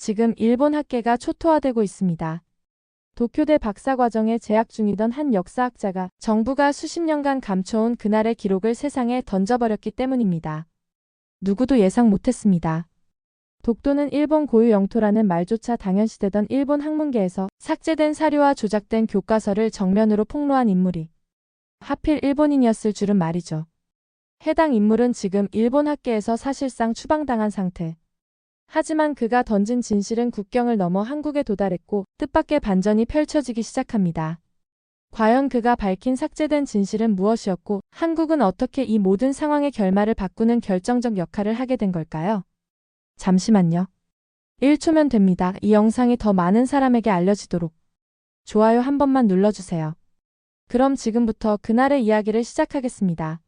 지금 일본 학계가 초토화되고 있습니다. 도쿄대 박사과정에 재학 중이던 한 역사학자가 정부가 수십 년간 감춰온 그날의 기록을 세상에 던져버렸기 때문입니다. 누구도 예상 못했습니다. 독도는 일본 고유 영토라는 말조차 당연시되던 일본 학문계에서 삭제된 사료와 조작된 교과서를 정면으로 폭로한 인물이 하필 일본인이었을 줄은 말이죠. 해당 인물은 지금 일본 학계에서 사실상 추방당한 상태. 하지만 그가 던진 진실은 국경을 넘어 한국에 도달했고 뜻밖의 반전이 펼쳐지기 시작합니다. 과연 그가 밝힌 삭제된 진실은 무엇이었고 한국은 어떻게 이 모든 상황의 결말을 바꾸는 결정적 역할을 하게 된 걸까요? 잠시만요. 1초면 됩니다. 이 영상이 더 많은 사람에게 알려지도록 좋아요 한 번만 눌러주세요. 그럼 지금부터 그날의 이야기를 시작하겠습니다.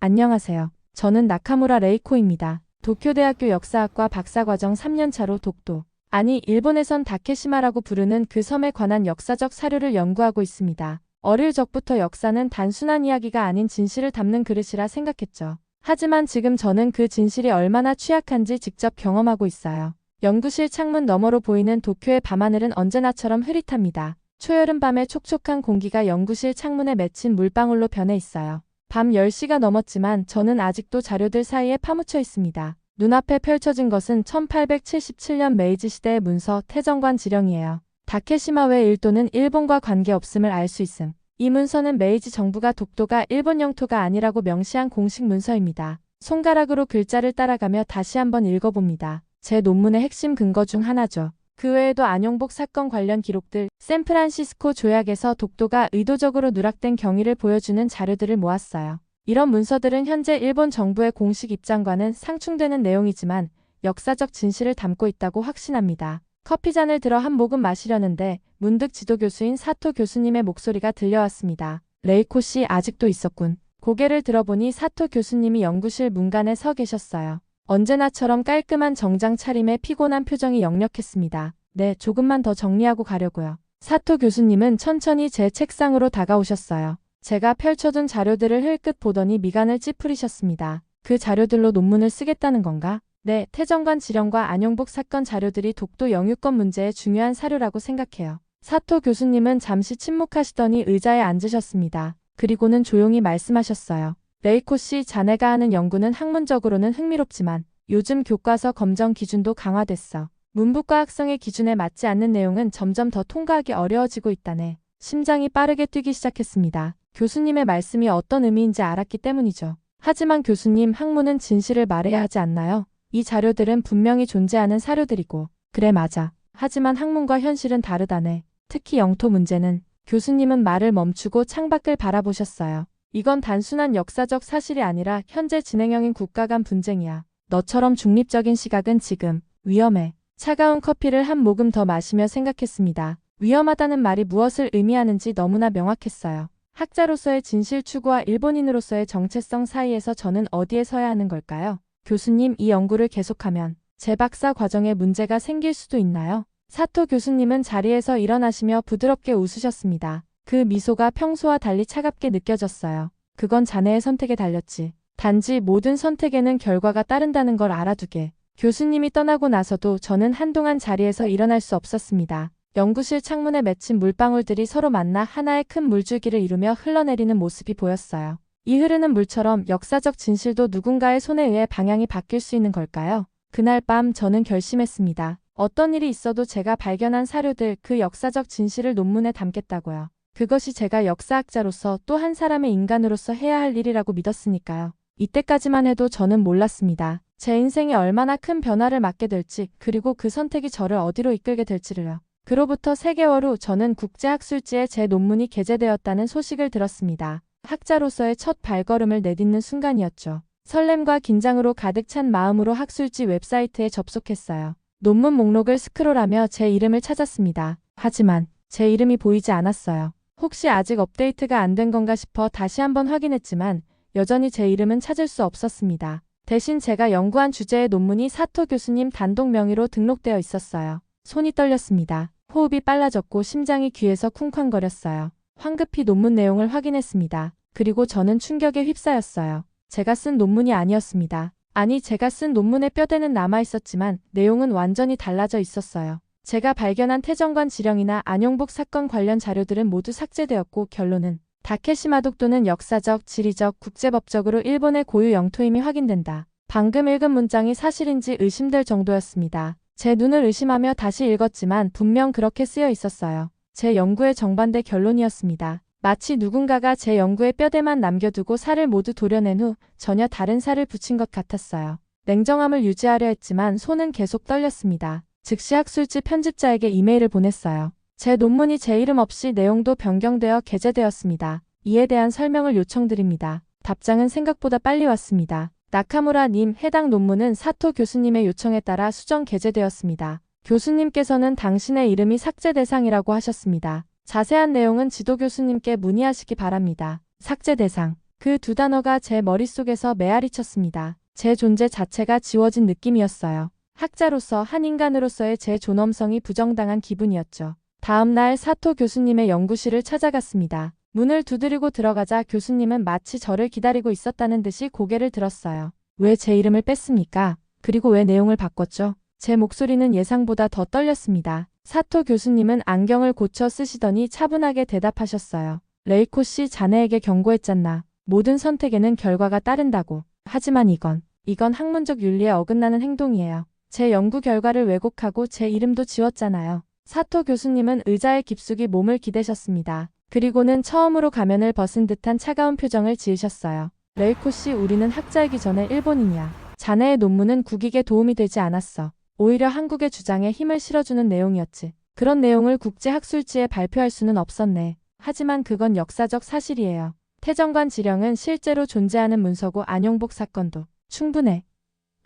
안녕하세요. 저는 나카무라 레이코입니다. 도쿄대학교 역사학과 박사과정 3년차로 독도, 아니 일본에선 다케시마라고 부르는 그 섬에 관한 역사적 사료를 연구하고 있습니다. 어릴 적부터 역사는 단순한 이야기가 아닌 진실을 담는 그릇이라 생각했죠. 하지만 지금 저는 그 진실이 얼마나 취약한지 직접 경험하고 있어요. 연구실 창문 너머로 보이는 도쿄의 밤하늘은 언제나처럼 흐릿합니다. 초여름 밤의 촉촉한 공기가 연구실 창문에 맺힌 물방울로 변해 있어요. 밤 10시가 넘었지만 저는 아직도 자료들 사이에 파묻혀 있습니다. 눈앞에 펼쳐진 것은 1877년 메이지 시대의 문서 태정관 지령이에요. 다케시마 외 일도는 일본과 관계없음을 알 수 있음. 이 문서는 메이지 정부가 독도가 일본 영토가 아니라고 명시한 공식 문서입니다. 손가락으로 글자를 따라가며 다시 한번 읽어봅니다. 제 논문의 핵심 근거 중 하나죠. 그 외에도 안용복 사건 관련 기록들, 샌프란시스코 조약에서 독도가 의도적으로 누락된 경위를 보여주는 자료들을 모았어요. 이런 문서들은 현재 일본 정부의 공식 입장과는 상충되는 내용이지만 역사적 진실을 담고 있다고 확신합니다. 커피잔을 들어 한 모금 마시려는데 문득 지도교수인 사토 교수님의 목소리가 들려왔습니다. 레이코 씨 아직도 있었군. 고개를 들어보니 사토 교수님이 연구실 문간에 서 계셨어요. 언제나처럼 깔끔한 정장 차림에 피곤한 표정이 역력했습니다. 네, 조금만 더 정리하고 가려고요. 사토 교수님은 천천히 제 책상으로 다가오셨어요. 제가 펼쳐둔 자료들을 흘끗 보더니 미간을 찌푸리셨습니다. 그 자료들로 논문을 쓰겠다는 건가? 네, 태정관 지령과 안용복 사건 자료들이 독도 영유권 문제의 중요한 사료라고 생각해요. 사토 교수님은 잠시 침묵하시더니 의자에 앉으셨습니다. 그리고는 조용히 말씀하셨어요. 레이코 씨, 자네가 하는 연구는 학문적으로는 흥미롭지만 요즘 교과서 검정 기준도 강화됐어. 문부과학성의 기준에 맞지 않는 내용은 점점 더 통과하기 어려워지고 있다네. 심장이 빠르게 뛰기 시작했습니다. 교수님의 말씀이 어떤 의미인지 알았기 때문이죠. 하지만 교수님, 학문은 진실을 말해야 하지 않나요? 이 자료들은 분명히 존재하는 사료들이고. 그래 맞아. 하지만 학문과 현실은 다르다네. 특히 영토 문제는. 교수님은 말을 멈추고 창밖을 바라보셨어요. 이건 단순한 역사적 사실이 아니라 현재 진행형인 국가 간 분쟁이야. 너처럼 중립적인 시각은 지금 위험해. 차가운 커피를 한 모금 더 마시며 생각했습니다. 위험하다는 말이 무엇을 의미하는지 너무나 명확했어요. 학자로서의 진실 추구와 일본인으로서의 정체성 사이에서 저는 어디에 서야 하는 걸까요? 교수님, 이 연구를 계속하면 제 박사 과정에 문제가 생길 수도 있나요? 사토 교수님은 자리에서 일어나시며 부드럽게 웃으셨습니다. 그 미소가 평소와 달리 차갑게 느껴졌어요. 그건 자네의 선택에 달렸지. 단지 모든 선택에는 결과가 따른다는 걸 알아두게. 교수님이 떠나고 나서도 저는 한동안 자리에서 일어날 수 없었습니다. 연구실 창문에 맺힌 물방울들이 서로 만나 하나의 큰 물줄기를 이루며 흘러내리는 모습이 보였어요. 이 흐르는 물처럼 역사적 진실도 누군가의 손에 의해 방향이 바뀔 수 있는 걸까요? 그날 밤 저는 결심했습니다. 어떤 일이 있어도 제가 발견한 사료들, 그 역사적 진실을 논문에 담겠다고요. 그것이 제가 역사학자로서 또 한 사람의 인간으로서 해야 할 일이라고 믿었으니까요. 이때까지만 해도 저는 몰랐습니다. 제 인생에 얼마나 큰 변화를 맞게 될지, 그리고 그 선택이 저를 어디로 이끌게 될지를요. 그로부터 3개월 후 저는 국제학술지에 제 논문이 게재되었다는 소식을 들었습니다. 학자로서의 첫 발걸음을 내딛는 순간이었죠. 설렘과 긴장으로 가득 찬 마음으로 학술지 웹사이트에 접속했어요. 논문 목록을 스크롤하며 제 이름을 찾았습니다. 하지만 제 이름이 보이지 않았어요. 혹시 아직 업데이트가 안 된 건가 싶어 다시 한번 확인했지만 여전히 제 이름은 찾을 수 없었습니다. 대신 제가 연구한 주제의 논문이 사토 교수님 단독 명의로 등록되어 있었어요. 손이 떨렸습니다. 호흡이 빨라졌고 심장이 귀에서 쿵쾅거렸어요. 황급히 논문 내용을 확인했습니다. 그리고 저는 충격에 휩싸였어요. 제가 쓴 논문이 아니었습니다. 아니, 제가 쓴 논문의 뼈대는 남아있었지만 내용은 완전히 달라져 있었어요. 제가 발견한 태정관 지령이나 안용복 사건 관련 자료들은 모두 삭제되었고 결론은 다케시마 독도는 역사적, 지리적, 국제법적으로 일본의 고유 영토임이 확인된다. 방금 읽은 문장이 사실인지 의심될 정도였습니다. 제 눈을 의심하며 다시 읽었지만 분명 그렇게 쓰여 있었어요. 제 연구의 정반대 결론이었습니다. 마치 누군가가 제 연구의 뼈대만 남겨두고 살을 모두 도려낸 후 전혀 다른 살을 붙인 것 같았어요. 냉정함을 유지하려 했지만 손은 계속 떨렸습니다. 즉시 학술지 편집자에게 이메일을 보냈어요. 제 논문이 제 이름 없이 내용도 변경되어 게재되었습니다. 이에 대한 설명을 요청드립니다. 답장은 생각보다 빨리 왔습니다. 나카무라 님, 해당 논문은 사토 교수님의 요청에 따라 수정 게재되었습니다. 교수님께서는 당신의 이름이 삭제 대상이라고 하셨습니다. 자세한 내용은 지도 교수님께 문의하시기 바랍니다. 삭제 대상. 그 두 단어가 제 머릿속에서 메아리 쳤습니다. 제 존재 자체가 지워진 느낌이었어요. 학자로서 한 인간으로서의 제 존엄성이 부정당한 기분이었죠. 다음 날 사토 교수님의 연구실을 찾아갔습니다. 문을 두드리고 들어가자 교수님은 마치 저를 기다리고 있었다는 듯이 고개를 들었어요. 왜 제 이름을 뺐습니까? 그리고 왜 내용을 바꿨죠? 제 목소리는 예상보다 더 떨렸습니다. 사토 교수님은 안경을 고쳐 쓰시더니 차분하게 대답하셨어요. 레이코 씨, 자네에게 경고했잖나. 모든 선택에는 결과가 따른다고. 하지만 이건 학문적 윤리에 어긋나는 행동이에요. 제 연구 결과를 왜곡하고 제 이름도 지웠잖아요. 사토 교수님은 의자에 깊숙이 몸을 기대셨습니다. 그리고는 처음으로 가면을 벗은 듯한 차가운 표정을 지으셨어요. 레이코 씨, 우리는 학자이기 전에 일본인이야. 자네의 논문은 국익에 도움이 되지 않았어. 오히려 한국의 주장에 힘을 실어주는 내용이었지. 그런 내용을 국제학술지에 발표할 수는 없었네. 하지만 그건 역사적 사실이에요. 태정관 지령은 실제로 존재하는 문서고 안용복 사건도 충분해.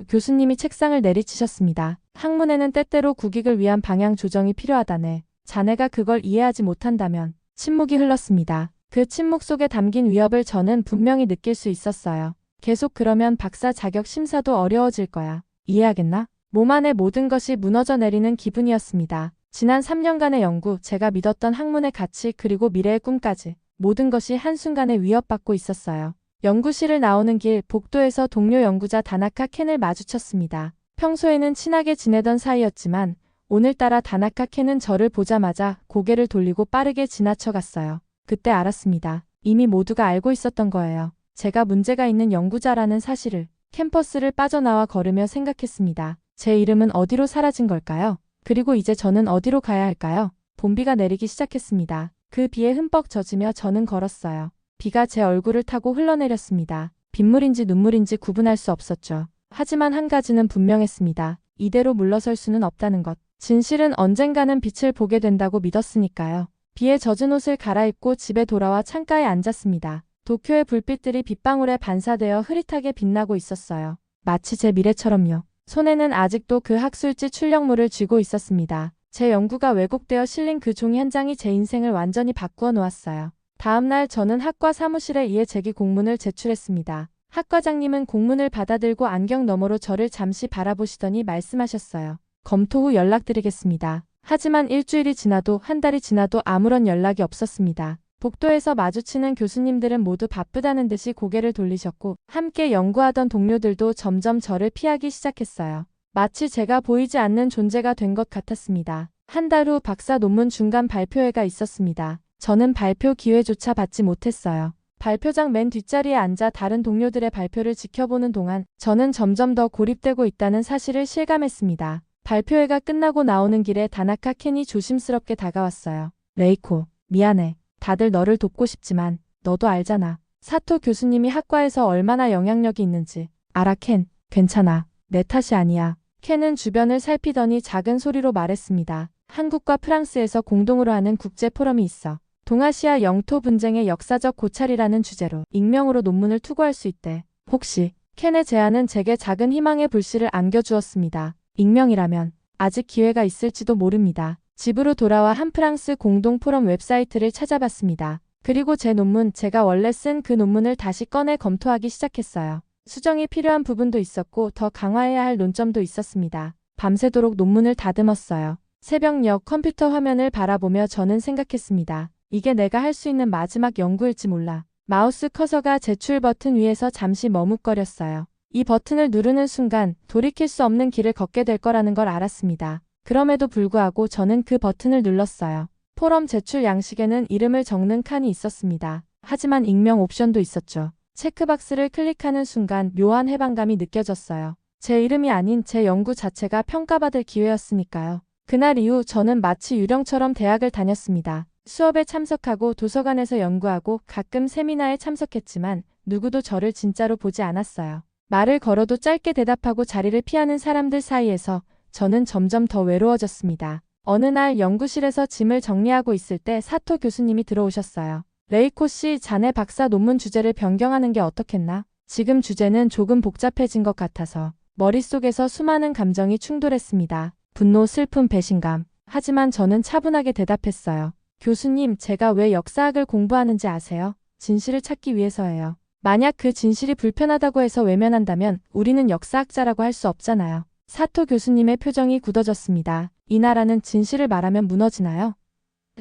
교수님이 책상을 내리치셨습니다. 학문에는 때때로 국익을 위한 방향 조정이 필요하다네. 자네가 그걸 이해하지 못한다면. 침묵이 흘렀습니다. 그 침묵 속에 담긴 위협을 저는 분명히 느낄 수 있었어요. 계속 그러면 박사 자격 심사도 어려워질 거야. 이해하겠나? 몸 안의 모든 것이 무너져 내리는 기분이었습니다. 지난 3년간의 연구, 제가 믿었던 학문의 가치 그리고 미래의 꿈까지 모든 것이 한순간에 위협받고 있었어요. 연구실을 나오는 길 복도에서 동료 연구자 다나카 켄을 마주쳤습니다. 평소에는 친하게 지내던 사이였지만 오늘따라 다나카 켄은 저를 보자마자 고개를 돌리고 빠르게 지나쳐갔어요. 그때 알았습니다. 이미 모두가 알고 있었던 거예요. 제가 문제가 있는 연구자라는 사실을. 캠퍼스를 빠져나와 걸으며 생각했습니다. 제 이름은 어디로 사라진 걸까요? 그리고 이제 저는 어디로 가야 할까요? 봄비가 내리기 시작했습니다. 그 비에 흠뻑 젖으며 저는 걸었어요. 비가 제 얼굴을 타고 흘러내렸습니다. 빗물인지 눈물인지 구분할 수 없었죠. 하지만 한 가지는 분명했습니다. 이대로 물러설 수는 없다는 것. 진실은 언젠가는 빛을 보게 된다고 믿었으니까요. 비에 젖은 옷을 갈아입고 집에 돌아와 창가에 앉았습니다. 도쿄의 불빛들이 빗방울에 반사되어 흐릿하게 빛나고 있었어요. 마치 제 미래처럼요. 손에는 아직도 그 학술지 출력물을 쥐고 있었습니다. 제 연구가 왜곡되어 실린 그 종이 한 장이 제 인생을 완전히 바꾸어 놓았어요. 다음 날 저는 학과 사무실에 이에 제기 공문을 제출했습니다. 학과장님은 공문을 받아들고 안경 너머로 저를 잠시 바라보시더니 말씀하셨어요. 검토 후 연락드리겠습니다. 하지만 일주일이 지나도 한 달이 지나도 아무런 연락이 없었습니다. 복도에서 마주치는 교수님들은 모두 바쁘다는 듯이 고개를 돌리셨고 함께 연구하던 동료들도 점점 저를 피하기 시작했어요. 마치 제가 보이지 않는 존재가 된 것 같았습니다. 한 달 후 박사 논문 중간 발표회가 있었습니다. 저는 발표 기회조차 받지 못했어요. 발표장 맨 뒷자리에 앉아 다른 동료들의 발표를 지켜보는 동안 저는 점점 더 고립되고 있다는 사실을 실감했습니다. 발표회가 끝나고 나오는 길에 다나카 켄이 조심스럽게 다가왔어요. 레이코, 미안해. 다들 너를 돕고 싶지만 너도 알잖아. 사토 교수님이 학과에서 얼마나 영향력이 있는지. 알아 켄, 괜찮아. 내 탓이 아니야. 켄은 주변을 살피더니 작은 소리로 말했습니다. 한국과 프랑스에서 공동으로 하는 국제 포럼이 있어. 동아시아 영토 분쟁의 역사적 고찰이라는 주제로 익명으로 논문을 투고할 수 있대. 혹시 켄의 제안은 제게 작은 희망의 불씨를 안겨주었습니다. 익명이라면 아직 기회가 있을지도 모릅니다. 집으로 돌아와 한 프랑스 공동 포럼 웹사이트를 찾아봤습니다. 그리고 제 논문, 제가 원래 쓴 그 논문을 다시 꺼내 검토하기 시작했어요. 수정이 필요한 부분도 있었고 더 강화해야 할 논점도 있었습니다. 밤새도록 논문을 다듬었어요. 새벽녘 컴퓨터 화면을 바라보며 저는 생각했습니다. 이게 내가 할 수 있는 마지막 연구일지 몰라. 마우스 커서가 제출 버튼 위에서 잠시 머뭇거렸어요. 이 버튼을 누르는 순간 돌이킬 수 없는 길을 걷게 될 거라는 걸 알았습니다. 그럼에도 불구하고 저는 그 버튼을 눌렀어요. 포럼 제출 양식에는 이름을 적는 칸이 있었습니다. 하지만 익명 옵션도 있었죠. 체크박스를 클릭하는 순간 묘한 해방감이 느껴졌어요. 제 이름이 아닌 제 연구 자체가 평가받을 기회였으니까요. 그날 이후 저는 마치 유령처럼 대학을 다녔습니다. 수업에 참석하고 도서관에서 연구하고 가끔 세미나에 참석했지만 누구도 저를 진짜로 보지 않았어요. 말을 걸어도 짧게 대답하고 자리를 피하는 사람들 사이에서 저는 점점 더 외로워졌습니다. 어느 날 연구실에서 짐을 정리하고 있을 때 사토 교수님이 들어오셨어요. 레이코 씨, 자네 박사 논문 주제를 변경하는 게 어떻겠나? 지금 주제는 조금 복잡해진 것 같아서. 머릿속에서 수많은 감정이 충돌했습니다. 분노, 슬픔, 배신감. 하지만 저는 차분하게 대답했어요. 교수님, 제가 왜 역사학을 공부하는지 아세요? 진실을 찾기 위해서예요. 만약 그 진실이 불편하다고 해서 외면한다면 우리는 역사학자라고 할 수 없잖아요. 사토 교수님의 표정이 굳어졌습니다. 이 나라는 진실을 말하면 무너지나요?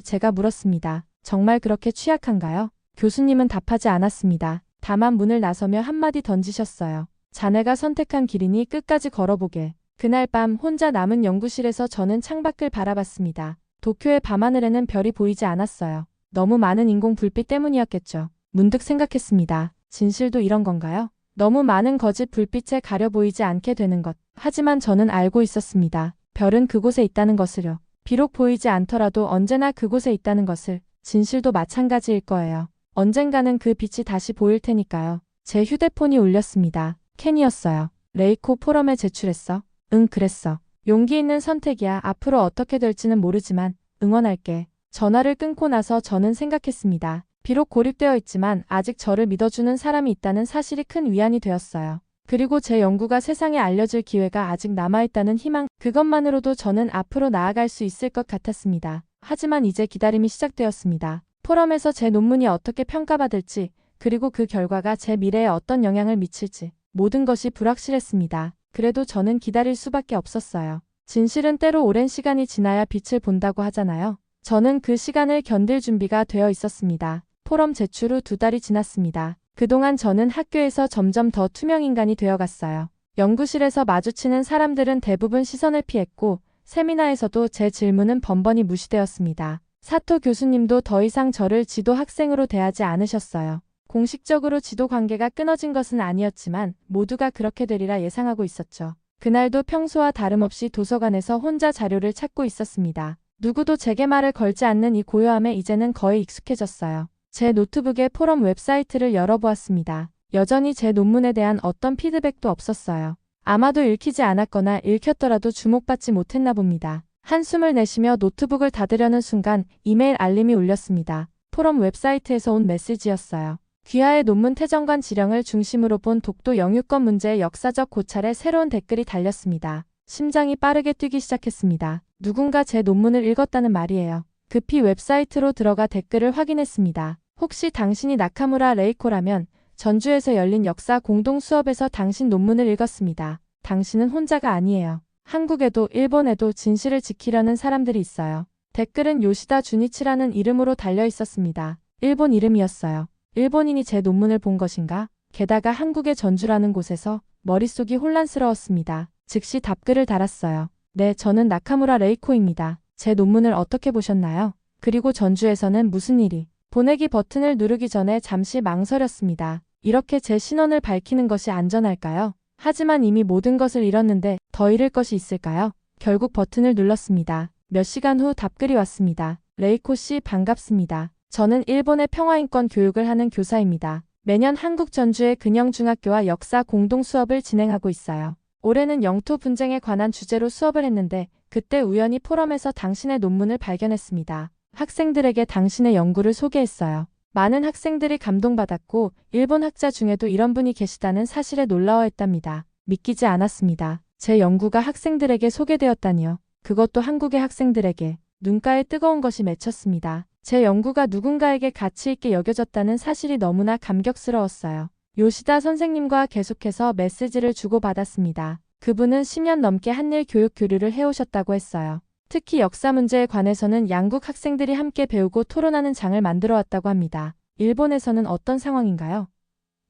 제가 물었습니다. 정말 그렇게 취약한가요? 교수님은 답하지 않았습니다. 다만 문을 나서며 한마디 던지셨어요. 자네가 선택한 길이니 끝까지 걸어보게. 그날 밤 혼자 남은 연구실에서 저는 창밖을 바라봤습니다. 도쿄의 밤하늘에는 별이 보이지 않았어요. 너무 많은 인공 불빛 때문이었겠죠. 문득 생각했습니다. 진실도 이런 건가요? 너무 많은 거짓 불빛에 가려 보이지 않게 되는 것. 하지만 저는 알고 있었습니다. 별은 그곳에 있다는 것을요. 비록 보이지 않더라도 언제나 그곳에 있다는 것을. 진실도 마찬가지일 거예요. 언젠가는 그 빛이 다시 보일 테니까요. 제 휴대폰이 울렸습니다. 캔이었어요. 레이코, 포럼에 제출했어? 응, 그랬어. 용기 있는 선택이야. 앞으로 어떻게 될지는 모르지만 응원할게. 전화를 끊고 나서 저는 생각했습니다. 비록 고립되어 있지만 아직 저를 믿어주는 사람이 있다는 사실이 큰 위안이 되었어요. 그리고 제 연구가 세상에 알려질 기회가 아직 남아있다는 희망, 그것만으로도 저는 앞으로 나아갈 수 있을 것 같았습니다. 하지만 이제 기다림이 시작되었습니다. 포럼에서 제 논문이 어떻게 평가받을지, 그리고 그 결과가 제 미래에 어떤 영향을 미칠지, 모든 것이 불확실했습니다. 그래도 저는 기다릴 수밖에 없었어요. 진실은 때로 오랜 시간이 지나야 빛을 본다고 하잖아요. 저는 그 시간을 견딜 준비가 되어 있었습니다. 포럼 제출 후 2달이 지났습니다. 그동안 저는 학교에서 점점 더 투명인간이 되어갔어요. 연구실에서 마주치는 사람들은 대부분 시선을 피했고 세미나에서도 제 질문은 번번이 무시되었습니다. 사토 교수님도 더 이상 저를 지도 학생으로 대하지 않으셨어요. 공식적으로 지도 관계가 끊어진 것은 아니었지만 모두가 그렇게 되리라 예상하고 있었죠. 그날도 평소와 다름없이 도서관에서 혼자 자료를 찾고 있었습니다. 누구도 제게 말을 걸지 않는 이 고요함에 이제는 거의 익숙해졌어요. 제 노트북에 포럼 웹사이트를 열어보았습니다. 여전히 제 논문에 대한 어떤 피드백도 없었어요. 아마도 읽히지 않았거나 읽혔더라도 주목받지 못했나 봅니다. 한숨을 내쉬며 노트북을 닫으려는 순간 이메일 알림이 울렸습니다. 포럼 웹사이트에서 온 메시지였어요. 귀하의 논문 태정관 지령을 중심으로 본 독도 영유권 문제의 역사적 고찰에 새로운 댓글이 달렸습니다. 심장이 빠르게 뛰기 시작했습니다. 누군가 제 논문을 읽었다는 말이에요. 급히 웹사이트로 들어가 댓글을 확인했습니다. 혹시 당신이 나카무라 레이코라면 전주에서 열린 역사 공동 수업에서 당신 논문을 읽었습니다. 당신은 혼자가 아니에요. 한국에도 일본에도 진실을 지키려는 사람들이 있어요. 댓글은 요시다 주니치라는 이름으로 달려 있었습니다. 일본 이름이었어요. 일본인이 제 논문을 본 것인가? 게다가 한국의 전주라는 곳에서 머릿속이 혼란스러웠습니다. 즉시 답글을 달았어요. 네, 저는 나카무라 레이코입니다. 제 논문을 어떻게 보셨나요? 그리고 전주에서는 무슨 일이? 보내기 버튼을 누르기 전에 잠시 망설였습니다. 이렇게 제 신원을 밝히는 것이 안전할까요? 하지만 이미 모든 것을 잃었는데 더 잃을 것이 있을까요? 결국 버튼을 눌렀습니다. 몇 시간 후 답글이 왔습니다. 레이코 씨, 반갑습니다. 저는 일본의 평화인권 교육을 하는 교사입니다. 매년 한국 전주의 근영중학교와 역사 공동 수업을 진행하고 있어요. 올해는 영토 분쟁에 관한 주제로 수업을 했는데 그때 우연히 포럼에서 당신의 논문을 발견했습니다. 학생들에게 당신의 연구를 소개했어요. 많은 학생들이 감동받았고 일본 학자 중에도 이런 분이 계시다는 사실에 놀라워했답니다. 믿기지 않았습니다. 제 연구가 학생들에게 소개되었다니요. 그것도 한국의 학생들에게. 눈가에 뜨거운 것이 맺혔습니다. 제 연구가 누군가에게 가치 있게 여겨졌다는 사실이 너무나 감격스러웠어요. 요시다 선생님과 계속해서 메시지를 주고받았습니다. 그분은 10년 넘게 한일 교육 교류를 해오셨다고 했어요. 특히 역사 문제에 관해서는 양국 학생들이 함께 배우고 토론하는 장을 만들어 왔다고 합니다. 일본에서는 어떤 상황인가요?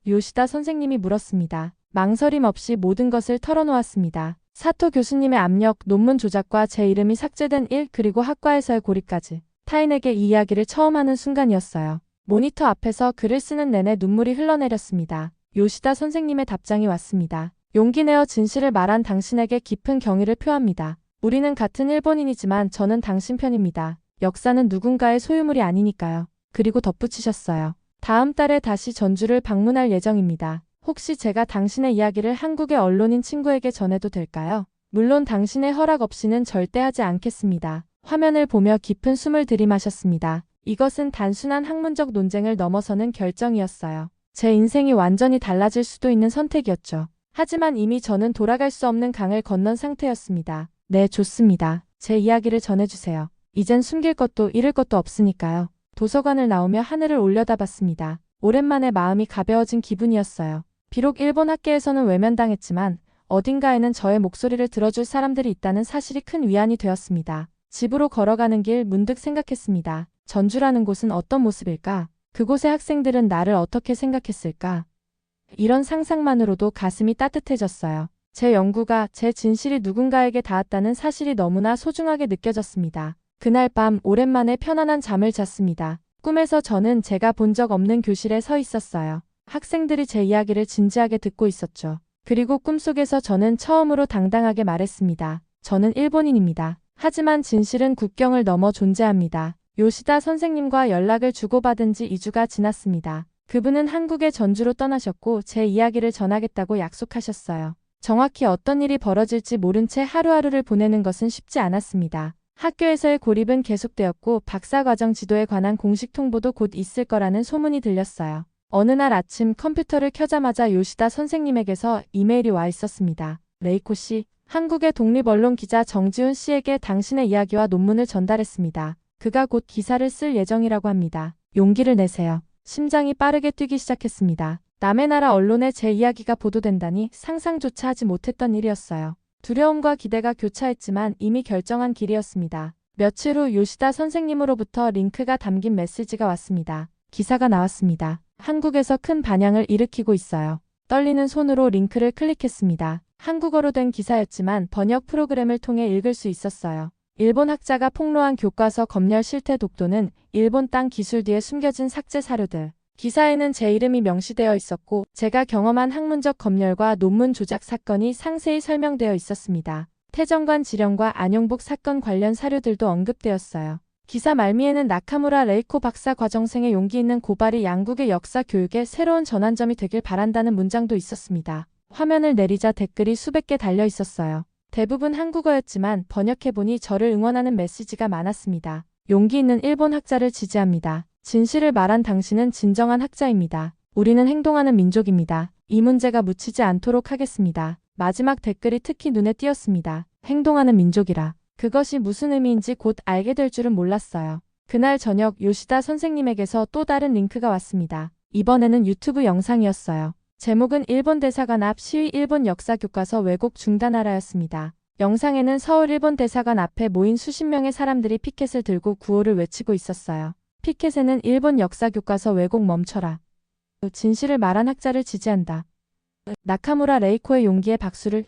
요시다 선생님이 물었습니다. 망설임 없이 모든 것을 털어놓았습니다. 사토 교수님의 압력, 논문 조작과 제 이름이 삭제된 일, 그리고 학과에서의 고립까지. 타인에게 이 이야기를 처음 하는 순간이었어요. 모니터 앞에서 글을 쓰는 내내 눈물이 흘러내렸습니다. 요시다 선생님의 답장이 왔습니다. 용기 내어 진실을 말한 당신에게 깊은 경의를 표합니다. 우리는 같은 일본인이지만 저는 당신 편입니다. 역사는 누군가의 소유물이 아니니까요. 그리고 덧붙이셨어요. 다음 달에 다시 전주를 방문할 예정입니다. 혹시 제가 당신의 이야기를 한국의 언론인 친구에게 전해도 될까요? 물론 당신의 허락 없이는 절대 하지 않겠습니다. 화면을 보며 깊은 숨을 들이마셨습니다. 이것은 단순한 학문적 논쟁을 넘어서는 결정이었어요. 제 인생이 완전히 달라질 수도 있는 선택이었죠. 하지만 이미 저는 돌아갈 수 없는 강을 건넌 상태였습니다. 네, 좋습니다. 제 이야기를 전해주세요. 이젠 숨길 것도 잃을 것도 없으니까요. 도서관을 나오며 하늘을 올려다봤습니다. 오랜만에 마음이 가벼워진 기분이었어요. 비록 일본 학계에서는 외면당했지만 어딘가에는 저의 목소리를 들어줄 사람들이 있다는 사실이 큰 위안이 되었습니다. 집으로 걸어가는 길 문득 생각했습니다. 전주라는 곳은 어떤 모습일까? 그곳의 학생들은 나를 어떻게 생각했을까? 이런 상상만으로도 가슴이 따뜻해졌어요. 제 연구가, 제 진실이 누군가에게 닿았다는 사실이 너무나 소중하게 느껴졌습니다. 그날 밤 오랜만에 편안한 잠을 잤습니다. 꿈에서 저는 제가 본 적 없는 교실에 서 있었어요. 학생들이 제 이야기를 진지하게 듣고 있었죠. 그리고 꿈속에서 저는 처음으로 당당하게 말했습니다. 저는 일본인입니다. 하지만 진실은 국경을 넘어 존재합니다. 요시다 선생님과 연락을 주고받은 지 2주가 지났습니다. 그분은 한국의 전주로 떠나셨고 제 이야기를 전하겠다고 약속하셨어요. 정확히 어떤 일이 벌어질지 모른 채 하루하루를 보내는 것은 쉽지 않았습니다. 학교에서의 고립은 계속되었고 박사과정 지도에 관한 공식 통보도 곧 있을 거라는 소문이 들렸어요. 어느 날 아침 컴퓨터를 켜자마자 요시다 선생님에게서 이메일이 와 있었습니다. 레이코 씨, 한국의 독립언론 기자 정지훈 씨에게 당신의 이야기와 논문을 전달했습니다. 그가 곧 기사를 쓸 예정이라고 합니다. 용기를 내세요. 심장이 빠르게 뛰기 시작했습니다. 남의 나라 언론에 제 이야기가 보도된다니 상상조차 하지 못했던 일이었어요. 두려움과 기대가 교차했지만 이미 결정한 길이었습니다. 며칠 후 요시다 선생님으로부터 링크가 담긴 메시지가 왔습니다. 기사가 나왔습니다. 한국에서 큰 반향을 일으키고 있어요. 떨리는 손으로 링크를 클릭했습니다. 한국어로 된 기사였지만 번역 프로그램을 통해 읽을 수 있었어요. 일본 학자가 폭로한 교과서 검열 실태 독도는 일본 땅 기술 뒤에 숨겨진 삭제 사료들. 기사에는 제 이름이 명시되어 있었고 제가 경험한 학문적 검열과 논문 조작 사건이 상세히 설명되어 있었습니다. 태정관 지령과 안용복 사건 관련 사료들도 언급되었어요. 기사 말미에는 나카무라 레이코 박사 과정생의 용기 있는 고발이 양국의 역사 교육에 새로운 전환점이 되길 바란다는 문장도 있었습니다. 화면을 내리자 댓글이 수백 개 달려 있었어요. 대부분 한국어였지만 번역해보니 저를 응원하는 메시지가 많았습니다. 용기 있는 일본 학자를 지지합니다. 진실을 말한 당신은 진정한 학자입니다. 우리는 행동하는 민족입니다. 이 문제가 묻히지 않도록 하겠습니다. 마지막 댓글이 특히 눈에 띄었습니다. 행동하는 민족이라. 그것이 무슨 의미인지 곧 알게 될 줄은 몰랐어요. 그날 저녁 요시다 선생님에게서 또 다른 링크가 왔습니다. 이번에는 유튜브 영상이었어요. 제목은 일본 대사관 앞 시위 일본 역사 교과서 왜곡 중단하라였습니다. 영상에는 서울 일본 대사관 앞에 모인 수십 명의 사람들이 피켓을 들고 구호를 외치고 있었어요. 피켓에는 일본 역사 교과서 왜곡 멈춰라. 진실을 말한 학자를 지지한다. 나카무라 레이코의 용기에 박수를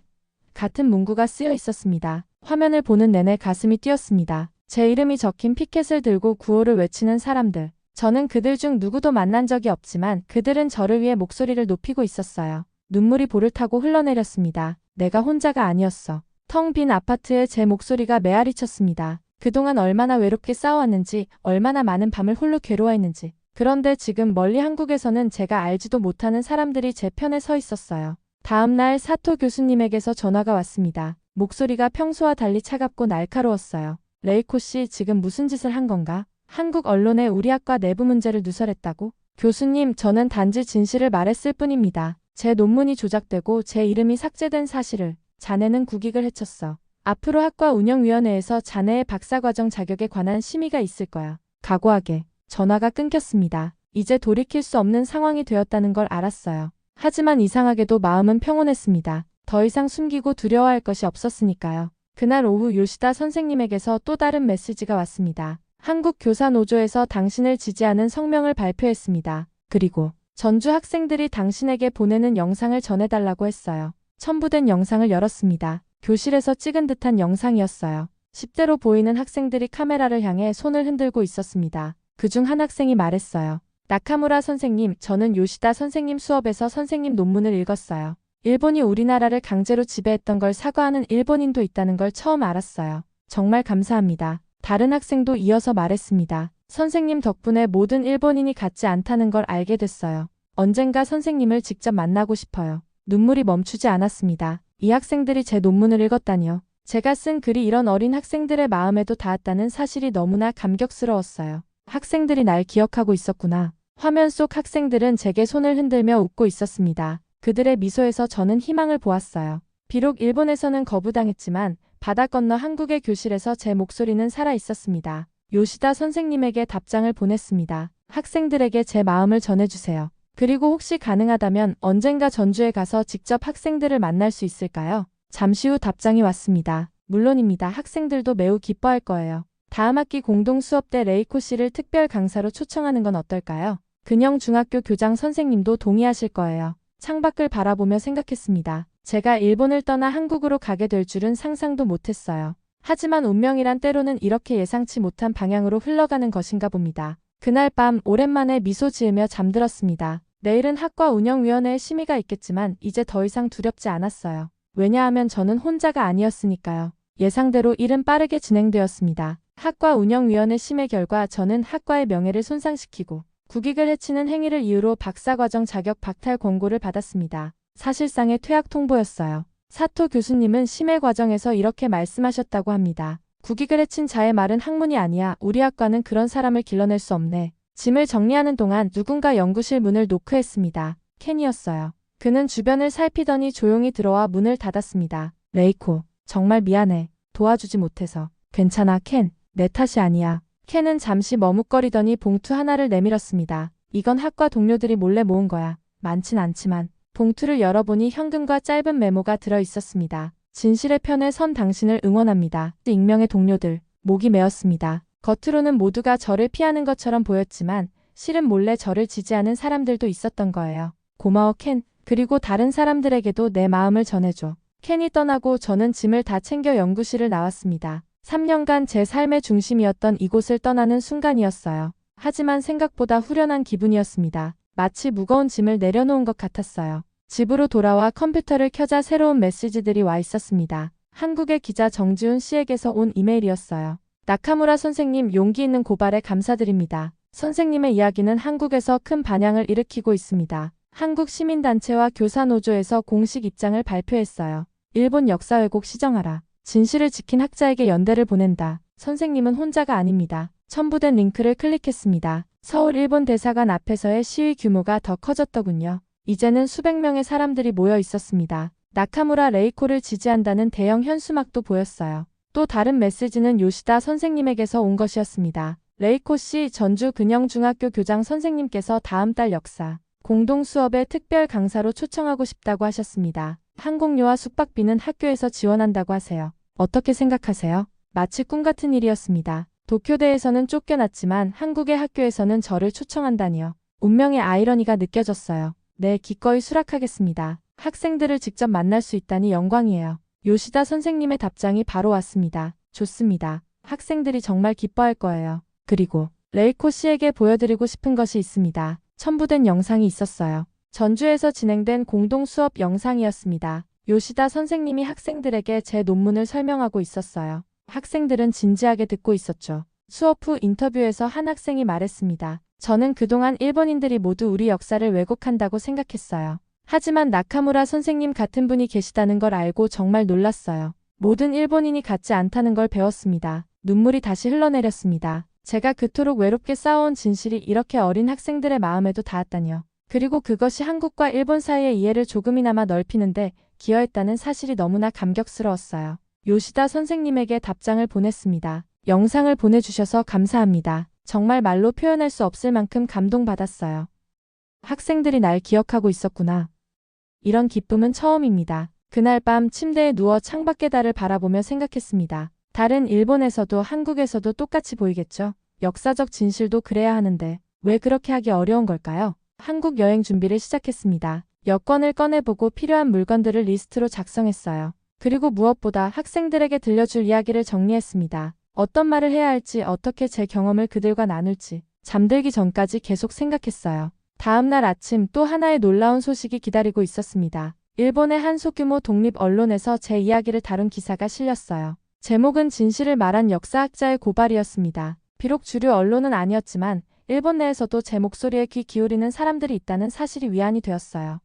같은 문구가 쓰여 있었습니다. 화면을 보는 내내 가슴이 뛰었습니다. 제 이름이 적힌 피켓을 들고 구호를 외치는 사람들. 저는 그들 중 누구도 만난 적이 없지만 그들은 저를 위해 목소리를 높이고 있었어요. 눈물이 볼을 타고 흘러내렸습니다. 내가 혼자가 아니었어. 텅 빈 아파트에 제 목소리가 메아리쳤습니다. 그동안 얼마나 외롭게 싸워왔는지, 얼마나 많은 밤을 홀로 괴로워했는지. 그런데 지금 멀리 한국에서는 제가 알지도 못하는 사람들이 제 편에 서 있었어요. 다음 날 사토 교수님에게서 전화가 왔습니다. 목소리가 평소와 달리 차갑고 날카로웠어요. 레이코 씨, 지금 무슨 짓을 한 건가? 한국 언론에 우리 학과 내부 문제를 누설했다고? 교수님, 저는 단지 진실을 말했을 뿐입니다. 제 논문이 조작되고 제 이름이 삭제된 사실을. 자네는 국익을 해쳤어. 앞으로 학과 운영위원회에서 자네의 박사과정 자격에 관한 심의가 있을 거야. 각오하게. 전화가 끊겼습니다. 이제 돌이킬 수 없는 상황이 되었다는 걸 알았어요. 하지만 이상하게도 마음은 평온했습니다. 더 이상 숨기고 두려워할 것이 없었으니까요. 그날 오후 요시다 선생님에게서 또 다른 메시지가 왔습니다. 한국 교사 노조에서 당신을 지지하는 성명을 발표했습니다. 그리고 전주 학생들이 당신에게 보내는 영상을 전해달라고 했어요. 첨부된 영상을 열었습니다. 교실에서 찍은 듯한 영상이었어요. 10대로 보이는 학생들이 카메라를 향해 손을 흔들고 있었습니다. 그중 한 학생이 말했어요. 나카무라 선생님, 저는 요시다 선생님 수업에서 선생님 논문을 읽었어요. 일본이 우리나라를 강제로 지배했던 걸 사과하는 일본인도 있다는 걸 처음 알았어요. 정말 감사합니다. 다른 학생도 이어서 말했습니다. 선생님 덕분에 모든 일본인이 같지 않다는 걸 알게 됐어요. 언젠가 선생님을 직접 만나고 싶어요. 눈물이 멈추지 않았습니다. 이 학생들이 제 논문을 읽었다니요. 제가 쓴 글이 이런 어린 학생들의 마음에도 닿았다는 사실이 너무나 감격스러웠어요. 학생들이 날 기억하고 있었구나. 화면 속 학생들은 제게 손을 흔들며 웃고 있었습니다. 그들의 미소에서 저는 희망을 보았어요. 비록 일본에서는 거부당했지만 바다 건너 한국의 교실에서 제 목소리는 살아 있었습니다. 요시다 선생님에게 답장을 보냈습니다. 학생들에게 제 마음을 전해주세요. 그리고 혹시 가능하다면 언젠가 전주에 가서 직접 학생들을 만날 수 있을까요? 잠시 후 답장이 왔습니다. 물론입니다. 학생들도 매우 기뻐할 거예요. 다음 학기 공동 수업 때 레이코 씨를 특별 강사로 초청하는 건 어떨까요? 근영 중학교 교장 선생님도 동의하실 거예요. 창밖을 바라보며 생각했습니다. 제가 일본을 떠나 한국으로 가게 될 줄은 상상도 못했어요. 하지만 운명이란 때로는 이렇게 예상치 못한 방향으로 흘러가는 것인가 봅니다. 그날 밤 오랜만에 미소 지으며 잠들었습니다. 내일은 학과 운영위원회의 심의가 있겠지만 이제 더 이상 두렵지 않았어요. 왜냐하면 저는 혼자가 아니었으니까요. 예상대로 일은 빠르게 진행되었습니다. 학과 운영위원회 심의 결과 저는 학과의 명예를 손상시키고 국익을 해치는 행위를 이유로 박사과정 자격 박탈 권고를 받았습니다. 사실상의 퇴학 통보였어요. 사토 교수님은 심의 과정에서 이렇게 말씀하셨다고 합니다. 국익을 해친 자의 말은 학문이 아니야. 우리 학과는 그런 사람을 길러낼 수 없네. 짐을 정리하는 동안 누군가 연구실 문을 노크했습니다. 켄이었어요. 그는 주변을 살피더니 조용히 들어와 문을 닫았습니다. 레이코, 정말 미안해. 도와주지 못해서. 괜찮아, 켄. 내 탓이 아니야. 켄은 잠시 머뭇거리더니 봉투 하나를 내밀었습니다. 이건 학과 동료들이 몰래 모은 거야. 많진 않지만. 봉투를 열어보니 현금과 짧은 메모가 들어 있었습니다. 진실의 편에 선 당신을 응원합니다. 익명의 동료들. 목이 메었습니다. 겉으로는 모두가 저를 피하는 것처럼 보였지만 실은 몰래 저를 지지하는 사람들도 있었던 거예요. 고마워 켄. 그리고 다른 사람들에게도 내 마음을 전해줘. 켄이 떠나고 저는 짐을 다 챙겨 연구실을 나왔습니다. 3년간 제 삶의 중심이었던 이곳을 떠나는 순간이었어요. 하지만 생각보다 후련한 기분이었습니다. 마치 무거운 짐을 내려놓은 것 같았어요. 집으로 돌아와 컴퓨터를 켜자 새로운 메시지들이 와 있었습니다. 한국의 기자 정지훈 씨에게서 온 이메일이었어요. 나카무라 선생님, 용기 있는 고발에 감사드립니다. 선생님의 이야기는 한국에서 큰 반향을 일으키고 있습니다. 한국 시민단체와 교사노조에서 공식 입장을 발표했어요. 일본 역사 왜곡 시정하라. 진실을 지킨 학자에게 연대를 보낸다. 선생님은 혼자가 아닙니다. 첨부된 링크를 클릭했습니다. 서울 일본 대사관 앞에서의 시위 규모가 더 커졌더군요. 이제는 수백 명의 사람들이 모여 있었습니다. 나카무라 레이코를 지지한다는 대형 현수막도 보였어요. 또 다른 메시지는 요시다 선생님에게서 온 것이었습니다. 레이코 씨, 전주 근영중학교 교장 선생님께서 다음 달 역사 공동 수업에 특별 강사로 초청하고 싶다고 하셨습니다. 항공료와 숙박비는 학교에서 지원한다고 하세요. 어떻게 생각하세요? 마치 꿈 같은 일이었습니다. 도쿄대에서는 쫓겨났지만 한국의 학교에서는 저를 초청한다니요. 운명의 아이러니가 느껴졌어요. 네, 기꺼이 수락하겠습니다. 학생들을 직접 만날 수 있다니 영광이에요. 요시다 선생님의 답장이 바로 왔습니다. 좋습니다. 학생들이 정말 기뻐할 거예요. 그리고 레이코 씨에게 보여드리고 싶은 것이 있습니다. 첨부된 영상이 있었어요. 전주에서 진행된 공동 수업 영상이었습니다. 요시다 선생님이 학생들에게 제 논문을 설명하고 있었어요. 학생들은 진지하게 듣고 있었죠. 수업 후 인터뷰에서 한 학생이 말했습니다. 저는 그동안 일본인들이 모두 우리 역사를 왜곡한다고 생각했어요. 하지만 나카무라 선생님 같은 분이 계시다는 걸 알고 정말 놀랐어요. 모든 일본인이 같지 않다는 걸 배웠습니다. 눈물이 다시 흘러내렸습니다. 제가 그토록 외롭게 쌓아온 진실이 이렇게 어린 학생들의 마음에도 닿았다니요. 그리고 그것이 한국과 일본 사이의 이해를 조금이나마 넓히는데 기여했다는 사실이 너무나 감격스러웠어요. 요시다 선생님에게 답장을 보냈습니다. 영상을 보내주셔서 감사합니다. 정말 말로 표현할 수 없을 만큼 감동받았어요. 학생들이 날 기억하고 있었구나. 이런 기쁨은 처음입니다. 그날 밤 침대에 누워 창밖의 달을 바라보며 생각했습니다. 달은 일본에서도 한국에서도 똑같이 보이겠죠. 역사적 진실도 그래야 하는데 왜 그렇게 하기 어려운 걸까요? 한국 여행 준비를 시작했습니다. 여권을 꺼내보고 필요한 물건들을 리스트로 작성했어요. 그리고 무엇보다 학생들에게 들려줄 이야기를 정리했습니다. 어떤 말을 해야 할지, 어떻게 제 경험을 그들과 나눌지 잠들기 전까지 계속 생각했어요. 다음 날 아침 또 하나의 놀라운 소식이 기다리고 있었습니다. 일본의 한 소규모 독립 언론에서 제 이야기를 다룬 기사가 실렸어요. 제목은 진실을 말한 역사학자의 고발이었습니다. 비록 주류 언론은 아니었지만 일본 내에서도 제 목소리에 귀 기울이는 사람들이 있다는 사실이 위안이 되었어요.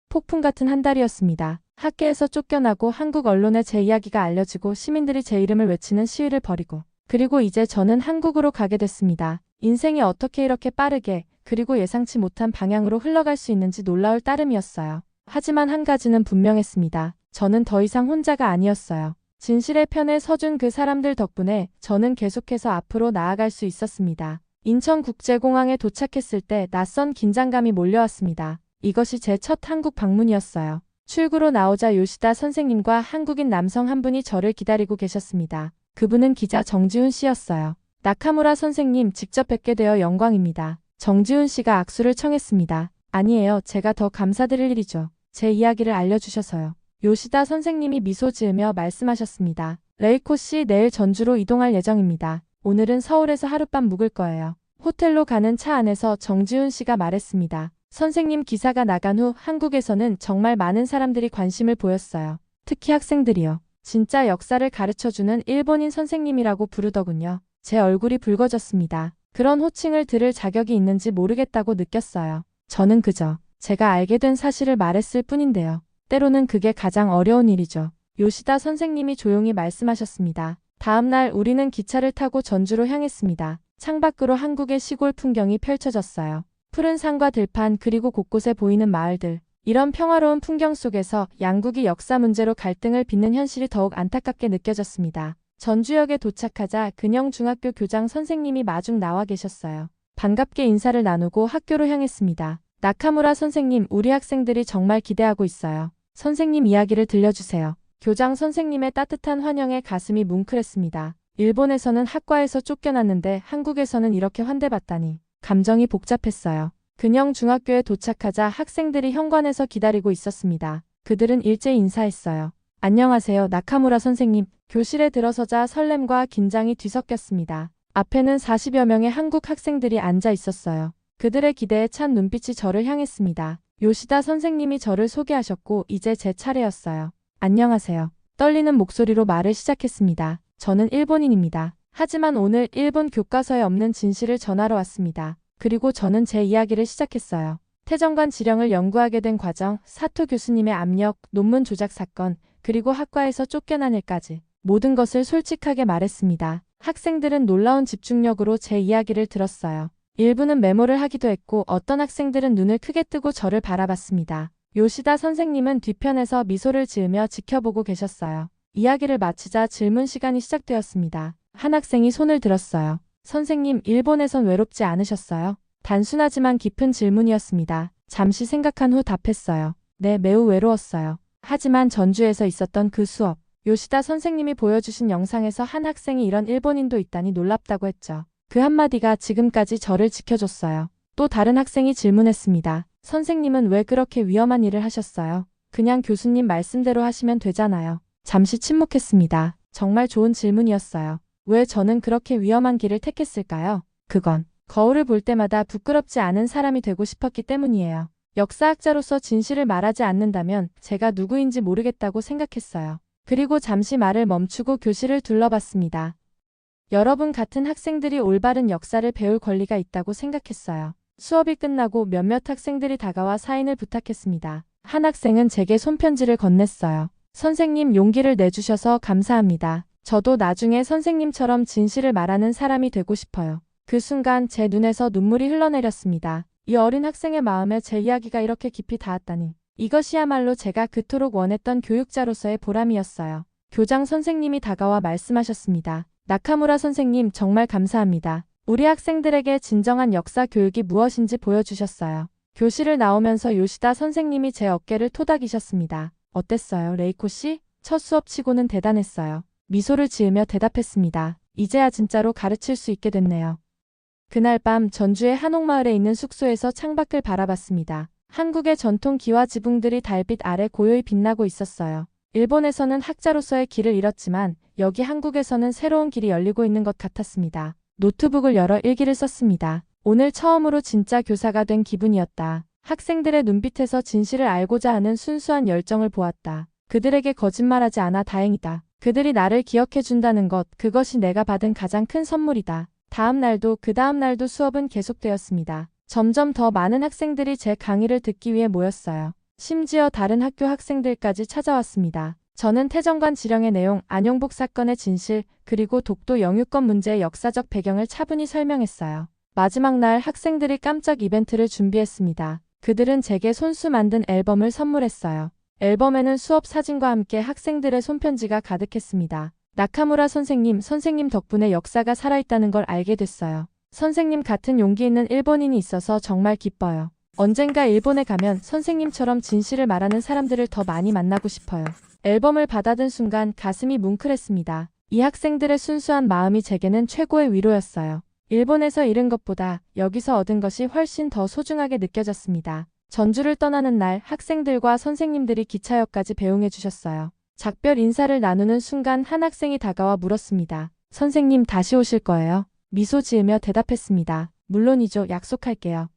폭풍 같은 한 달이었습니다. 학계에서 쫓겨나고 한국 언론에 제 이야기가 알려지고 시민들이 제 이름을 외치는 시위를 벌이고, 그리고 이제 저는 한국으로 가게 됐습니다. 인생이 어떻게 이렇게 빠르게 그리고 예상치 못한 방향으로 흘러갈 수 있는지 놀라울 따름이었어요. 하지만 한 가지는 분명했습니다. 저는 더 이상 혼자가 아니었어요. 진실의 편에 서준 그 사람들 덕분에 저는 계속해서 앞으로 나아갈 수 있었습니다. 인천국제공항에 도착했을 때 낯선 긴장감이 몰려왔습니다. 이것이 제 첫 한국 방문이었어요. 출구로 나오자 요시다 선생님과 한국인 남성 한 분이 저를 기다리고 계셨습니다. 그분은 기자 정지훈 씨였어요. 나카무라 선생님, 직접 뵙게 되어 영광입니다. 정지훈 씨가 악수를 청했습니다. 아니에요. 제가 더 감사드릴 일이죠. 제 이야기를 알려주셔서요. 요시다 선생님이 미소 지으며 말씀하셨습니다. 레이코 씨, 내일 전주로 이동할 예정입니다. 오늘은 서울에서 하룻밤 묵을 거예요. 호텔로 가는 차 안에서 정지훈 씨가 말했습니다. 선생님, 기사가 나간 후 한국에서는 정말 많은 사람들이 관심을 보였어요. 특히 학생들이요. 진짜 역사를 가르쳐주는 일본인 선생님이라고 부르더군요. 제 얼굴이 붉어졌습니다. 그런 호칭을 들을 자격이 있는지 모르겠다고 느꼈어요. 저는 그저 제가 알게 된 사실을 말했을 뿐인데요. 때로는 그게 가장 어려운 일이죠. 요시다 선생님이 조용히 말씀하셨습니다. 다음 날 우리는 기차를 타고 전주로 향했습니다. 창밖으로 한국의 시골 풍경이 펼쳐졌어요. 푸른 산과 들판, 그리고 곳곳에 보이는 마을들. 이런 평화로운 풍경 속에서 양국이 역사 문제로 갈등을 빚는 현실이 더욱 안타깝게 느껴졌습니다. 전주역에 도착하자 근영중학교 교장 선생님이 마중 나와 계셨어요. 반갑게 인사를 나누고 학교로 향했습니다. 나카무라 선생님, 우리 학생들이 정말 기대하고 있어요. 선생님 이야기를 들려주세요. 교장 선생님의 따뜻한 환영에 가슴이 뭉클했습니다. 일본에서는 학과에서 쫓겨났는데 한국에서는 이렇게 환대받다니. 감정이 복잡했어요. 근영중학교에 도착하자 학생들이 현관에서 기다리고 있었습니다. 그들은 일제히 인사했어요. 안녕하세요, 나카무라 선생님. 교실에 들어서자 설렘과 긴장이 뒤섞였습니다. 앞에는 40여 명의 한국 학생들이 앉아 있었어요. 그들의 기대에 찬 눈빛이 저를 향했습니다. 요시다 선생님이 저를 소개하셨고 이제 제 차례였어요. 안녕하세요. 떨리는 목소리로 말을 시작했습니다. 저는 일본인입니다. 하지만 오늘 일본 교과서에 없는 진실을 전하러 왔습니다. 그리고 저는 제 이야기를 시작했어요. 태정관 지령을 연구하게 된 과정, 사토 교수님의 압력, 논문 조작 사건, 그리고 학과에서 쫓겨난 일까지 모든 것을 솔직하게 말했습니다. 학생들은 놀라운 집중력으로 제 이야기를 들었어요. 일부는 메모를 하기도 했고 어떤 학생들은 눈을 크게 뜨고 저를 바라봤습니다. 요시다 선생님은 뒤편에서 미소를 지으며 지켜보고 계셨어요. 이야기를 마치자 질문 시간이 시작되었습니다. 한 학생이 손을 들었어요. 선생님, 일본에선 외롭지 않으셨어요? 단순하지만 깊은 질문이었습니다. 잠시 생각한 후 답했어요. 네, 매우 외로웠어요. 하지만 전주에서 있었던 그 수업, 요시다 선생님이 보여주신 영상에서 한 학생이 이런 일본인도 있다니 놀랍다고 했죠. 그 한마디가 지금까지 저를 지켜줬어요. 또 다른 학생이 질문했습니다. 선생님은 왜 그렇게 위험한 일을 하셨어요? 그냥 교수님 말씀대로 하시면 되잖아요. 잠시 침묵했습니다. 정말 좋은 질문이었어요. 왜 저는 그렇게 위험한 길을 택했을까요? 그건 거울을 볼 때마다 부끄럽지 않은 사람이 되고 싶었기 때문이에요. 역사학자로서 진실을 말하지 않는다면 제가 누구인지 모르겠다고 생각했어요. 그리고 잠시 말을 멈추고 교실을 둘러봤습니다. 여러분 같은 학생들이 올바른 역사를 배울 권리가 있다고 생각했어요. 수업이 끝나고 몇몇 학생들이 다가와 사인을 부탁했습니다. 한 학생은 제게 손편지를 건넸어요. 선생님, 용기를 내주셔서 감사합니다. 저도 나중에 선생님처럼 진실을 말하는 사람이 되고 싶어요. 그 순간 제 눈에서 눈물이 흘러내렸습니다. 이 어린 학생의 마음에 제 이야기가 이렇게 깊이 닿았다니. 이것이야말로 제가 그토록 원했던 교육자로서의 보람이었어요. 교장 선생님이 다가와 말씀하셨습니다. 나카무라 선생님, 정말 감사합니다. 우리 학생들에게 진정한 역사 교육이 무엇인지 보여주셨어요. 교실을 나오면서 요시다 선생님이 제 어깨를 토닥이셨습니다. 어땠어요, 레이코 씨? 첫 수업치고는 대단했어요. 미소를 지으며 대답했습니다. 이제야 진짜로 가르칠 수 있게 됐네요. 그날 밤 전주의 한옥마을에 있는 숙소에서 창밖을 바라봤습니다. 한국의 전통 기와 지붕들이 달빛 아래 고요히 빛나고 있었어요. 일본에서는 학자로서의 길을 잃었지만 여기 한국에서는 새로운 길이 열리고 있는 것 같았습니다. 노트북을 열어 일기를 썼습니다. 오늘 처음으로 진짜 교사가 된 기분이었다. 학생들의 눈빛에서 진실을 알고자 하는 순수한 열정을 보았다. 그들에게 거짓말하지 않아 다행이다. 그들이 나를 기억해준다는 것, 그것이 내가 받은 가장 큰 선물이다. 다음 날도 그 다음 날도 수업은 계속되었습니다. 점점 더 많은 학생들이 제 강의를 듣기 위해 모였어요. 심지어 다른 학교 학생들까지 찾아왔습니다. 저는 태정관 지령의 내용, 안용복 사건의 진실, 그리고 독도 영유권 문제의 역사적 배경을 차분히 설명했어요. 마지막 날 학생들이 깜짝 이벤트를 준비했습니다. 그들은 제게 손수 만든 앨범을 선물했어요. 앨범에는 수업 사진과 함께 학생들의 손편지가 가득했습니다. 나카무라 선생님 덕분에 역사가 살아있다는 걸 알게 됐어요. 선생님 같은 용기 있는 일본인이 있어서 정말 기뻐요. 언젠가 일본에 가면 선생님처럼 진실을 말하는 사람들을 더 많이 만나고 싶어요. 앨범을 받아든 순간 가슴이 뭉클했습니다. 이 학생들의 순수한 마음이 제게는 최고의 위로였어요. 일본에서 잃은 것보다 여기서 얻은 것이 훨씬 더 소중하게 느껴졌습니다. 전주를 떠나는 날 학생들과 선생님들이 기차역까지 배웅해 주셨어요. 작별 인사를 나누는 순간 한 학생이 다가와 물었습니다. 선생님 다시 오실 거예요? 미소 지으며 대답했습니다. 물론이죠. 약속할게요.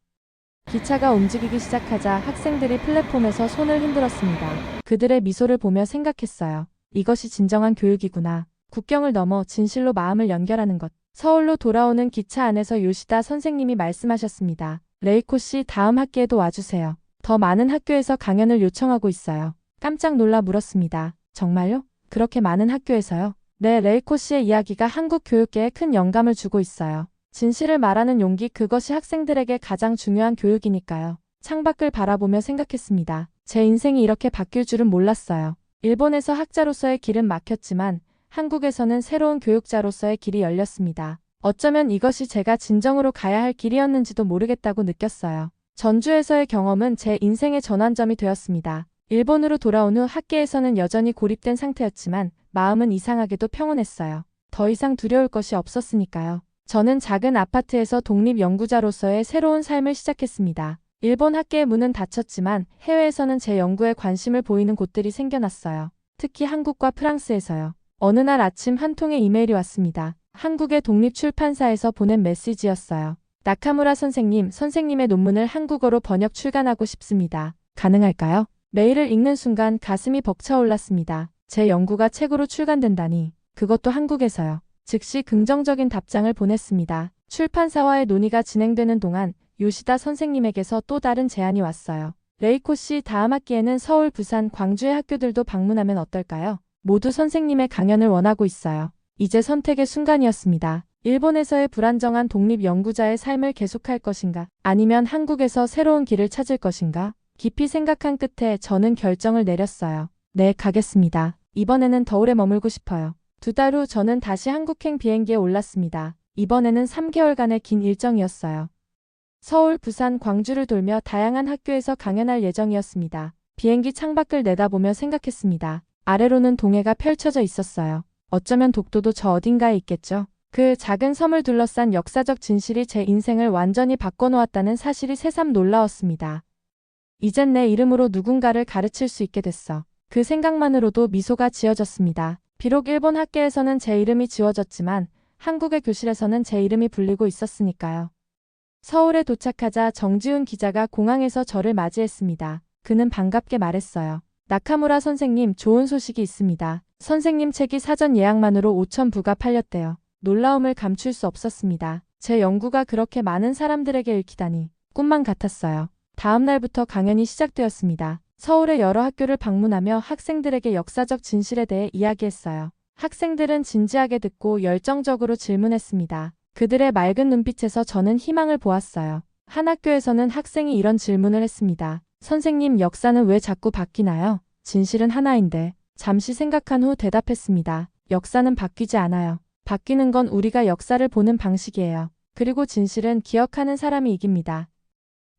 기차가 움직이기 시작하자 학생들이 플랫폼에서 손을 흔들었습니다. 그들의 미소를 보며 생각했어요. 이것이 진정한 교육이구나. 국경을 넘어 진실로 마음을 연결하는 것. 서울로 돌아오는 기차 안에서 요시다 선생님이 말씀하셨습니다. 레이코 씨 다음 학기에도 와주세요. 더 많은 학교에서 강연을 요청하고 있어요. 깜짝 놀라 물었습니다. 정말요? 그렇게 많은 학교에서요? 네, 레이코 씨의 이야기가 한국 교육계에 큰 영감을 주고 있어요. 진실을 말하는 용기, 그것이 학생들에게 가장 중요한 교육이니까요. 창밖을 바라보며 생각했습니다. 제 인생이 이렇게 바뀔 줄은 몰랐어요. 일본에서 학자로서의 길은 막혔지만 한국에서는 새로운 교육자로서의 길이 열렸습니다. 어쩌면 이것이 제가 진정으로 가야 할 길이었는지도 모르겠다고 느꼈어요. 전주에서의 경험은 제 인생의 전환점이 되었습니다. 일본으로 돌아온 후 학계에서는 여전히 고립된 상태였지만 마음은 이상하게도 평온했어요. 더 이상 두려울 것이 없었으니까요. 저는 작은 아파트에서 독립연구자로서의 새로운 삶을 시작했습니다. 일본 학계의 문은 닫혔지만 해외에서는 제 연구에 관심을 보이는 곳들이 생겨났어요. 특히 한국과 프랑스에서요. 어느 날 아침 한 통의 이메일이 왔습니다. 한국의 독립출판사에서 보낸 메시지였어요. 나카무라 선생님의 논문을 한국어로 번역 출간하고 싶습니다. 가능할까요? 메일을 읽는 순간 가슴이 벅차올랐습니다. 제 연구가 책으로 출간된다니. 그것도 한국에서요. 즉시 긍정적인 답장을 보냈습니다. 출판사와의 논의가 진행되는 동안 요시다 선생님에게서 또 다른 제안이 왔어요. 레이코 씨 다음 학기에는 서울, 부산, 광주의 학교들도 방문하면 어떨까요? 모두 선생님의 강연을 원하고 있어요. 이제 선택의 순간이었습니다. 일본에서의 불안정한 독립연구자의 삶을 계속할 것인가? 아니면 한국에서 새로운 길을 찾을 것인가? 깊이 생각한 끝에 저는 결정을 내렸어요. 네, 가겠습니다. 이번에는 더 오래 머물고 싶어요. 2달 후 저는 다시 한국행 비행기에 올랐습니다. 이번에는 3개월간의 긴 일정이었어요. 서울, 부산, 광주를 돌며 다양한 학교에서 강연할 예정이었습니다. 비행기 창밖을 내다보며 생각했습니다. 아래로는 동해가 펼쳐져 있었어요. 어쩌면 독도도 저 어딘가에 있겠죠. 그 작은 섬을 둘러싼 역사적 진실이 제 인생을 완전히 바꿔놓았다는 사실이 새삼 놀라웠습니다. 이젠 내 이름으로 누군가를 가르칠 수 있게 됐어. 그 생각만으로도 미소가 지어졌습니다. 비록 일본 학계에서는 제 이름이 지워졌지만 한국의 교실에서는 제 이름이 불리고 있었으니까요. 서울에 도착하자 정지훈 기자가 공항에서 저를 맞이했습니다. 그는 반갑게 말했어요. 나카무라 선생님, 좋은 소식이 있습니다. 선생님 책이 사전 예약만으로 5,000부가 팔렸대요. 놀라움을 감출 수 없었습니다. 제 연구가 그렇게 많은 사람들에게 읽히다니 꿈만 같았어요. 다음 날부터 강연이 시작되었습니다. 서울의 여러 학교를 방문하며 학생들에게 역사적 진실에 대해 이야기했어요. 학생들은 진지하게 듣고 열정적으로 질문했습니다. 그들의 맑은 눈빛에서 저는 희망을 보았어요. 한 학교에서는 학생이 이런 질문을 했습니다. 선생님, 역사는 왜 자꾸 바뀌나요? 진실은 하나인데. 잠시 생각한 후 대답했습니다. 역사는 바뀌지 않아요. 바뀌는 건 우리가 역사를 보는 방식이에요. 그리고 진실은 기억하는 사람이 이깁니다.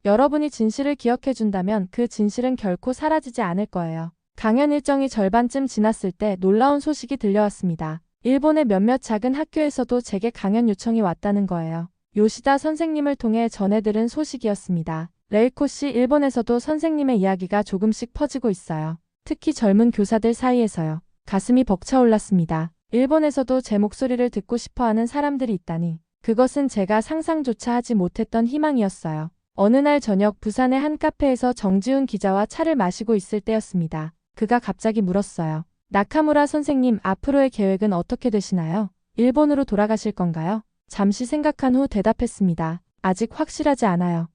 여러분이 진실을 기억해준다면 그 진실은 결코 사라지지 않을 거예요. 강연 일정이 절반쯤 지났을 때 놀라운 소식이 들려왔습니다. 일본의 몇몇 작은 학교에서도 제게 강연 요청이 왔다는 거예요. 요시다 선생님을 통해 전해 들은 소식이었습니다. 레이코 씨, 일본에서도 선생님의 이야기가 조금씩 퍼지고 있어요. 특히 젊은 교사들 사이에서요. 가슴이 벅차올랐습니다. 일본에서도 제 목소리를 듣고 싶어하는 사람들이 있다니. 그것은 제가 상상조차 하지 못했던 희망이었어요. 어느 날 저녁 부산의 한 카페에서 정지훈 기자와 차를 마시고 있을 때였습니다. 그가 갑자기 물었어요. 나카무라 선생님, 앞으로의 계획은 어떻게 되시나요? 일본으로 돌아가실 건가요? 잠시 생각한 후 대답했습니다. 아직 확실하지 않아요.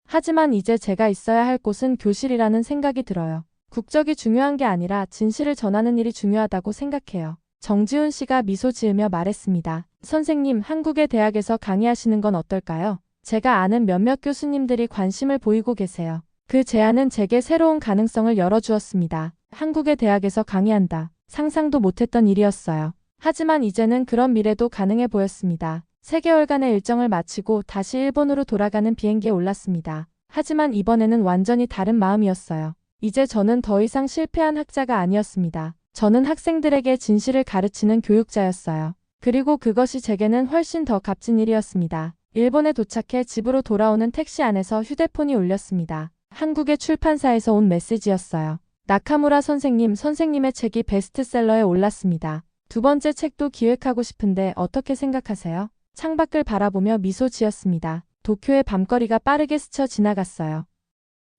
하지만 이제 제가 있어야 할 곳은 교실이라는 생각이 들어요. 국적이 중요한 게 아니라 진실을 전하는 일이 중요하다고 생각해요. 정지훈 씨가 미소 지으며 말했습니다. 선생님, 한국의 대학에서 강의하시는 건 어떨까요? 제가 아는 몇몇 교수님들이 관심을 보이고 계세요. 그 제안은 제게 새로운 가능성을 열어주었습니다. 한국의 대학에서 강의한다. 상상도 못했던 일이었어요. 하지만 이제는 그런 미래도 가능해 보였습니다. 3개월간의 일정을 마치고 다시 일본으로 돌아가는 비행기에 올랐습니다. 하지만 이번에는 완전히 다른 마음이었어요. 이제 저는 더 이상 실패한 학자가 아니었습니다. 저는 학생들에게 진실을 가르치는 교육자였어요. 그리고 그것이 제게는 훨씬 더 값진 일이었습니다. 일본에 도착해 집으로 돌아오는 택시 안에서 휴대폰이 울렸습니다. 한국의 출판사에서 온 메시지였어요. 나카무라 선생님, 선생님의 책이 베스트셀러에 올랐습니다. 2번째 책도 기획하고 싶은데 어떻게 생각하세요? 창밖을 바라보며 미소 지었습니다. 도쿄의 밤거리가 빠르게 스쳐 지나갔어요.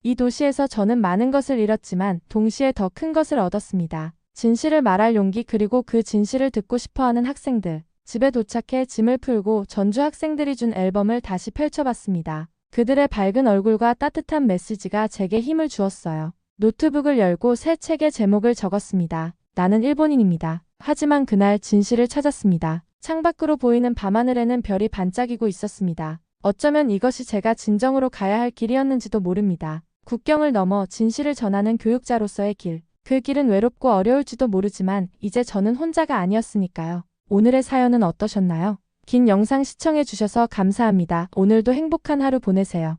이 도시에서 저는 많은 것을 잃었지만 동시에 더 큰 것을 얻었습니다. 진실을 말할 용기, 그리고 그 진실을 듣고 싶어하는 학생들. 집에 도착해 짐을 풀고 전주 학생들이 준 앨범을 다시 펼쳐봤습니다. 그들의 밝은 얼굴과 따뜻한 메시지가 제게 힘을 주었어요. 노트북을 열고 새 책의 제목을 적었습니다. 나는 일본인입니다. 하지만 그날 진실을 찾았습니다. 창밖으로 보이는 밤하늘에는 별이 반짝이고 있었습니다. 어쩌면 이것이 제가 진정으로 가야 할 길이었는지도 모릅니다. 국경을 넘어 진실을 전하는 교육자로서의 길. 그 길은 외롭고 어려울지도 모르지만 이제 저는 혼자가 아니었으니까요. 오늘의 사연은 어떠셨나요? 긴 영상 시청해 주셔서 감사합니다. 오늘도 행복한 하루 보내세요.